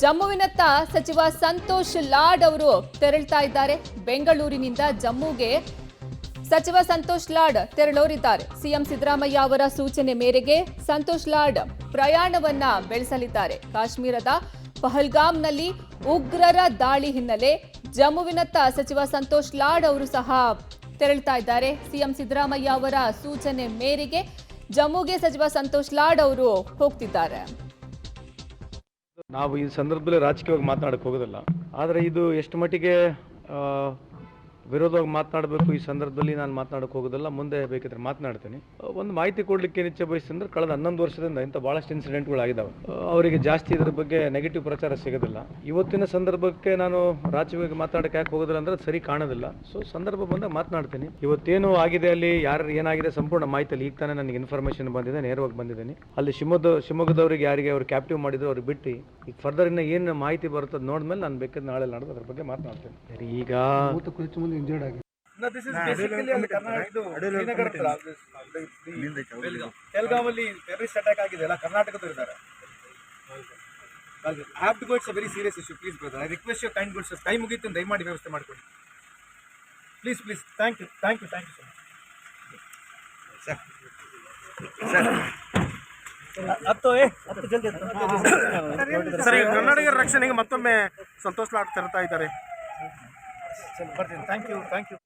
ಜಮ್ಮುವಿನತ್ತ ಸಚಿವ ಸಂತೋಷ್ ಲಾಡ್ ಅವರು ತೆರಳುತ್ತಾ ಇದ್ದಾರೆ. ಬೆಂಗಳೂರಿನಿಂದ ಜಮ್ಮುಗೆ ಸಚಿವ ಸಂತೋಷ್ ಲಾಡ್ ತೆರಳೋರಿದ್ದಾರೆ. ಸಿಎಂ ಸಿದ್ದರಾಮಯ್ಯ ಅವರ ಸೂಚನೆ ಮೇರೆಗೆ ಸಂತೋಷ್ ಲಾಡ್ ಪ್ರಯಾಣವನ್ನ ಬೆಳೆಸಲಿದ್ದಾರೆ. ಕಾಶ್ಮೀರದ ಪಹಲ್ಗಾಮ್ನಲ್ಲಿ ಉಗ್ರರ ದಾಳಿ ಹಿನ್ನೆಲೆ ಜಮ್ಮುವಿನತ್ತ ಸಚಿವ ಸಂತೋಷ್ ಲಾಡ್ ಅವರು ಸಹ ತೆರಳುತ್ತಾ ಇದ್ದಾರೆ. ಸಿಎಂ ಸಿದ್ದರಾಮಯ್ಯ ಅವರ ಸೂಚನೆ ಮೇರೆಗೆ ಜಮ್ಮುಗೆ ಸಚಿವ ಸಂತೋಷ್ ಲಾಡ್ ಅವರು ಹೋಗ್ತಿದ್ದಾರೆ. ನಾವು ಈ ಸಂದರ್ಭದಲ್ಲಿ ರಾಜಕೀಯವಾಗಿ ಮಾತನಾಡಕ್ಕೆ ಹೋಗೋದಿಲ್ಲ. ಆದರೆ ಇದು ಎಷ್ಟು ಮಟ್ಟಿಗೆ ವಿರೋಧವಾಗಿ ಮಾತನಾಡಬೇಕು ಈ ಸಂದರ್ಭದಲ್ಲಿ ನಾನು ಮಾತನಾಡಕ್ಕೆ ಹೋಗೋದಿಲ್ಲ. ಮುಂದೆ ಬೇಕಿದ್ರೆ ಮಾತನಾಡ್ತೀನಿ. ಒಂದು ಮಾಹಿತಿ ಕೊಡಲಿಕ್ಕೆ ನಿಚ್ಚೆ ಬಯಸಿದ್ರೆ ಕಳೆದ 11 ವರ್ಷದಿಂದ ಇಂಥ ಭಾಳಷ್ಟು ಇನ್ಸಿಡೆಂಟ್ಗಳಾಗಿದ್ದಾವೆ. ಅವರಿಗೆ ಜಾಸ್ತಿ ಇದರ ಬಗ್ಗೆ ನೆಗೆಟಿವ್ ಪ್ರಚಾರ ಸಿಗೋದಿಲ್ಲ. ಇವತ್ತಿನ ಸಂದರ್ಭಕ್ಕೆ ನಾನು ರಾಜಕೀಯವಾಗಿ ಮಾತಾಡೋಕ್ಕೆ ಯಾಕೆ ಹೋಗೋದಿಲ್ಲ ಅಂದರೆ ಸರಿ ಕಾಣೋದಿಲ್ಲ. ಸೊ ಸಂದರ್ಭ ಬಂದಾಗ ಮಾತನಾಡ್ತೀನಿ. ಇವತ್ತೇನು ಆಗಿದೆ ಅಲ್ಲಿ ಯಾರು ಏನಾಗಿದೆ ಸಂಪೂರ್ಣ ಮಾಹಿತಿಯಲ್ಲಿ ಈಗ ತಾನೇ ನನಗೆ ಇನ್ಫಾರ್ಮೇಷನ್ ಬಂದಿದೆ, ನೇರವಾಗಿ ಬಂದಿದ್ದೀನಿ. ಅಲ್ಲಿ ಶಿವಮೊಗ್ಗದವರಿಗೆ ಯಾರಿಗೆ ಅವ್ರು ಕ್ಯಾಪ್ಟಿವ್ ಮಾಡಿದ್ರು ಅವ್ರಿಗೆ ಬಿಟ್ಟು ಈಗ ಫರ್ದರ್ ಇನ್ನು ಏನು ಮಾಹಿತಿ ಬರುತ್ತದೆ ನೋಡಿದ್ಮೇಲೆ ನಾನು ಬೇಕಾದ್ರೆ ನಾಳೆ ನಾಡ್ದು ಅದ್ರ ಬಗ್ಗೆ ಮಾತನಾಡ್ತೀನಿ. ಈಗ injured ಆಗಿದೆ. No, this is basically Pelgam terrorist attack ಆಗಿದೆ ಅಲ್ಲ, ಕರ್ನಾಟಕದವರು ಇದ್ದಾರೆ. I have to go, it's a very serious issue. Please brother, I request your kind good sir. Time ಮುಗಿತು, ದಯಮಾಡಿ ವ್ಯವಸ್ಥೆ ಮಾಡಿಕೊಡಿ. Please, thank you so much. Sir, ಕರ್ನಾಟಕದ ರಕ್ಷಣೆಗೆ ಮತ್ತೊಮ್ಮೆ ಸಂತೋಷ್ ಲಾಡ್ ತರ್ತಾ ಇದ್ದಾರೆ. Thank you.